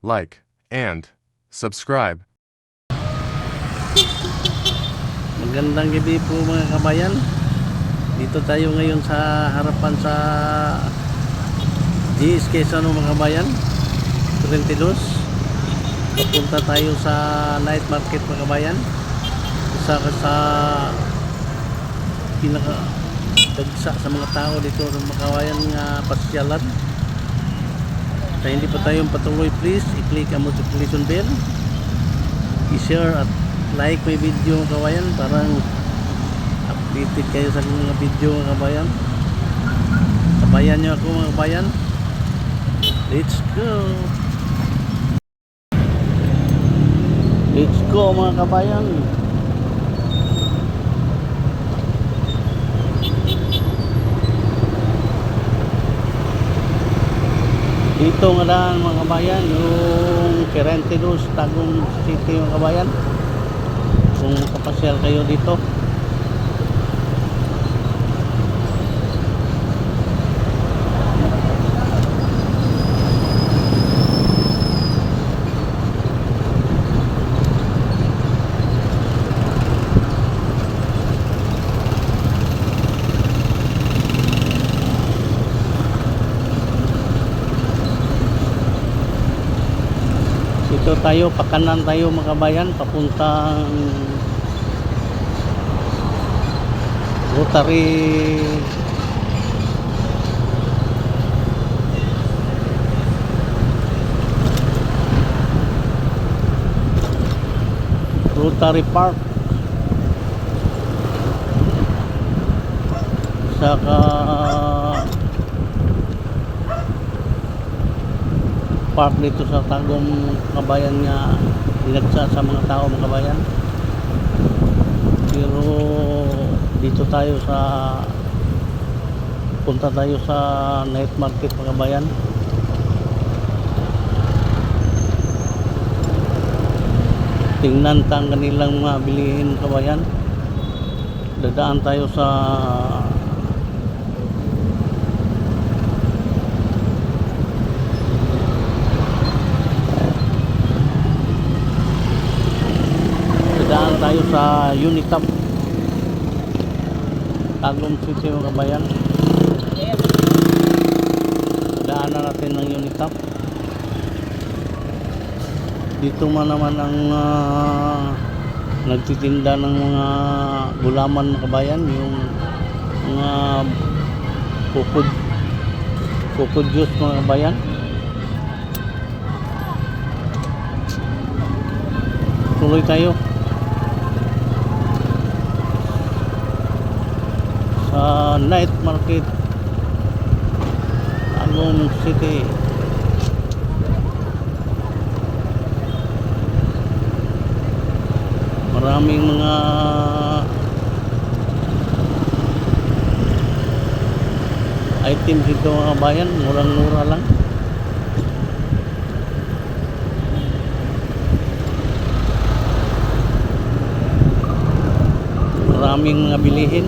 like, and subscribe. Magandang gabi po mga kabayan. Dito tayo ngayon sa harapan sa GS Quezon mga kabayan, 22. Papunta tayo sa night market mga kabayan. Isa sa pinaka dagsa sa mga tao dito mga kabayan nga pasyalan. Kaya hindi pa tayo patuloy, please i-click ang notification bell, i-share at like my video mga kabayan para updated kayo sa mga video mga kabayan. Sabayan nyo ako mga kabayan. Let's go! Let's go mga kabayan! Dito nga lang mga kabayan, yung Quirentinos, Tagum City mga kabayan. Kung kapasyal kayo dito, dito tayo, pakanan tayo mga kabayan, papuntang Rotary Park, saka park dito sa Tagum kabayan nga dinagsa sa mga tao mga kabayan. Pero dito tayo sa punta tayo sa night market mga kabayan. Tingnan tang kanilang mga bilihin kabayan. Dadaan tayo sa Unicap, Tagum City mga kabayan. Daanan natin ng Unicap. Dito man naman ang nagtitinda ng mga gulaman mga kabayan, yung mga coco juice mga kabayan. Tuloy tayo sa night market Tagum City. Maraming mga items dito mga kabayan, murang-mura lang. Maraming mga bilihin.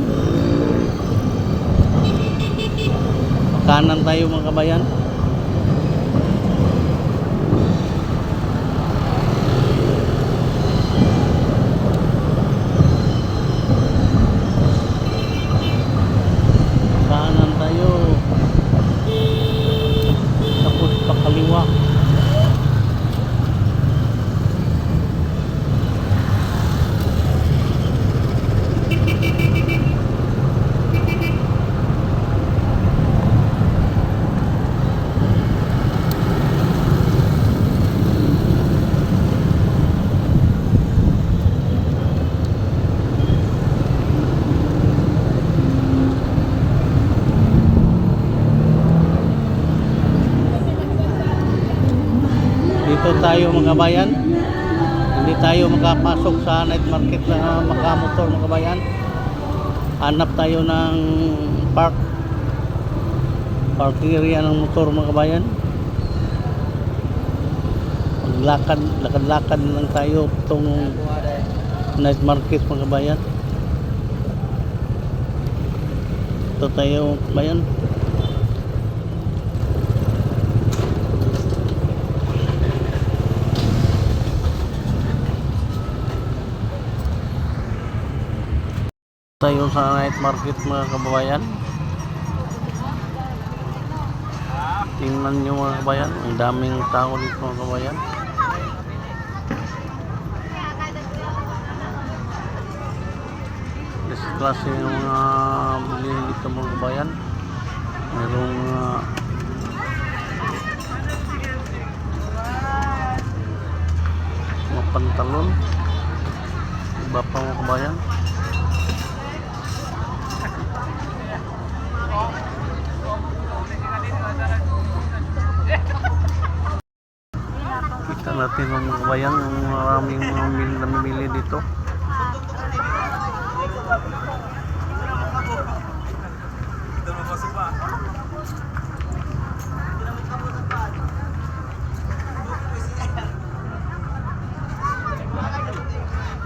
Kanan tayo mga kabayan. Kanan tayo. Tapos pakaliwa. Dito tayo mga kabayan. Hindi tayo makapasok sa night market na makamotor mga kabayan. Hanap tayo ng park area ng motor mga kabayan. Lakad-lakad lang tayo itong night market mga kabayan. Ito tayo kabayan. Tayo sa night market mga kababayan. Tingnan nyo mga kababayan, ang daming tao dito mga kababayan. This klase ng mga bilhin dito mga kababayan. Mayroong mga pantalon, iba pa mga kababayan. Kita natin mga kababayan, ang maraming mga namimili dito.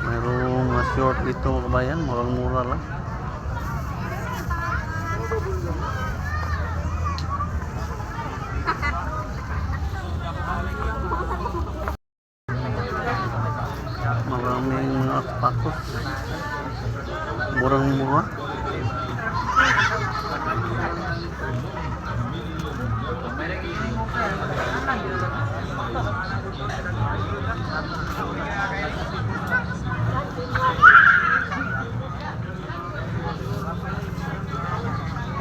Mayroong mga short dito mga kabayan, murang-mura lang. Maraming mga sapatos, murang-mura.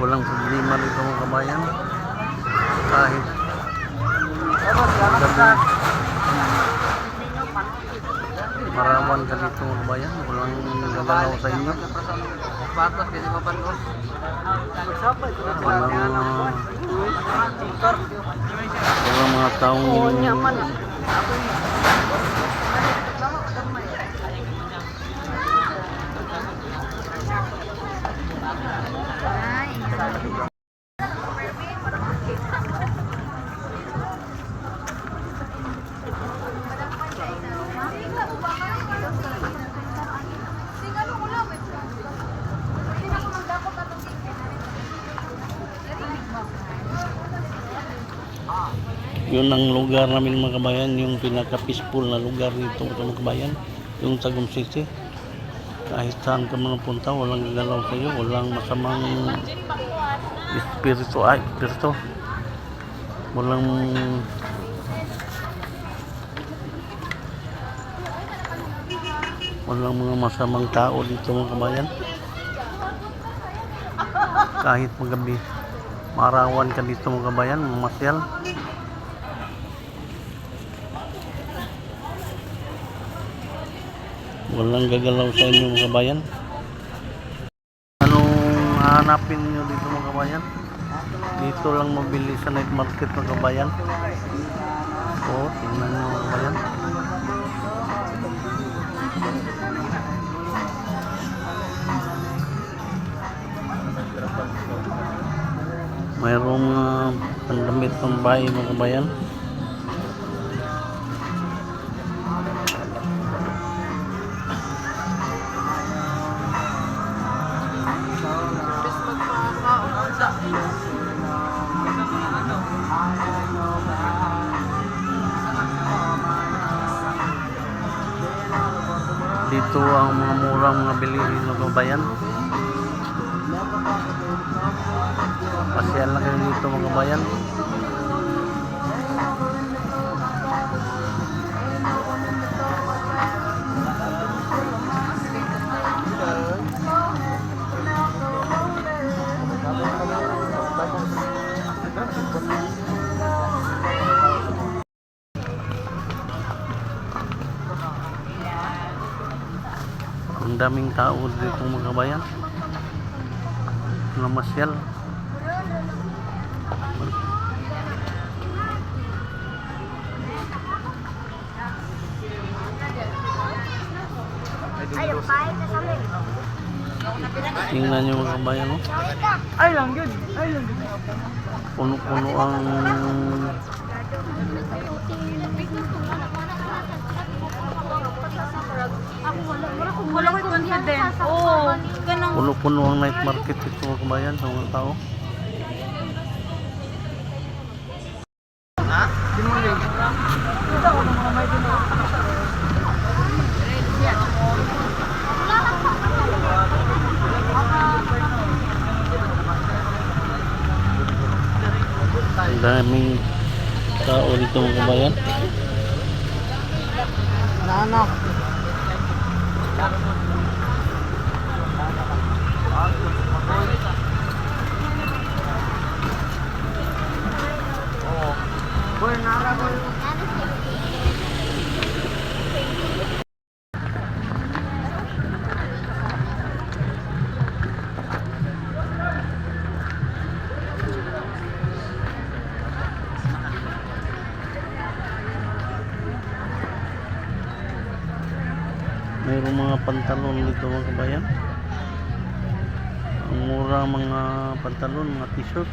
Walang problema dito mga kabayan, kahit gabi marawan ka dito mga kabayan, walang gagalaw sa inyo, walang mga taong yun ang lugar namin mga kabayan, yung pinaka peaceful na lugar dito mga kabayan, yung Tagum City. Kahit saan ka man punta, walang gagalaw sa iyo, walang masamang espiritu, walang mga masamang tao dito mga kabayan. Kahit magabi marawan ka dito mga kabayan, mamasyal. Walang gagalaw sa inyo mga kabayan. Anong hahanapin niyo dito mga kabayan? Dito lang mabili sa night market mga kabayan. O, tingnan niyo mga kabayan. Mayroong pandamit ng bahay mga kabayan. Dito ang mga murang mga bilihin ng kabayan. Pasyal lang kayo dito mga kabayan. Ang daming tao dito mga kabayan, namasyal. Tingnan nyo mga kabayan, no? Ay lang yun. Puno-puno ang Wala ko confident. Oo. Ganun. puno-puno ang night market dito mga kabayan sa mga tao. Ha? Di mo rin. Ito ako ng mga may dino. Nanak. Boy, nara boy. Mayroong mga pantalon dito mga kabayan. Ang mura mga pantalon, mga t-shirt.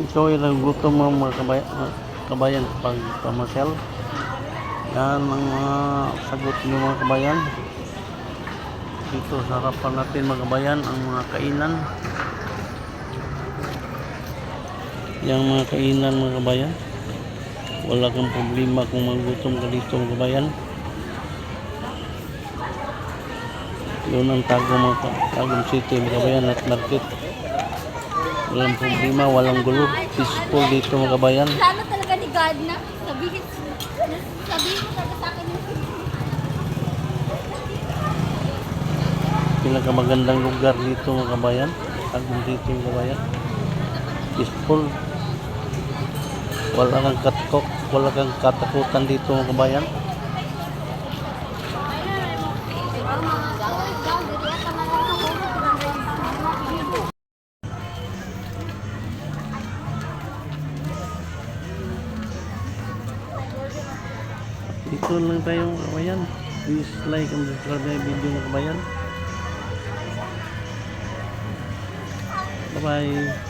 So ilang gutom mga kabayan pag pamasyal. Yan ang mga sagot ng mga kabayan. Dito sa harapan natin mga kabayan ang mga kainan. Yang mga kainan mga kabayan. Wala kang problema kung magutom ka dito mga kabayan. Yun ang Tagum City mga kabayan at market. Walang problema, walang gulo. Peaceful dito mga kabayan. Sana talaga ni God na sabihin mo talaga sa akin yung Pinakamagandang lugar dito mga kabayan. Tagum City mga kabayan. Peaceful. Wala kang katkok, wala kang katakutan dito mga kabayan. Dito lang tayo mga kabayan. Please like and subscribe na video mga kabayan. Bye bye.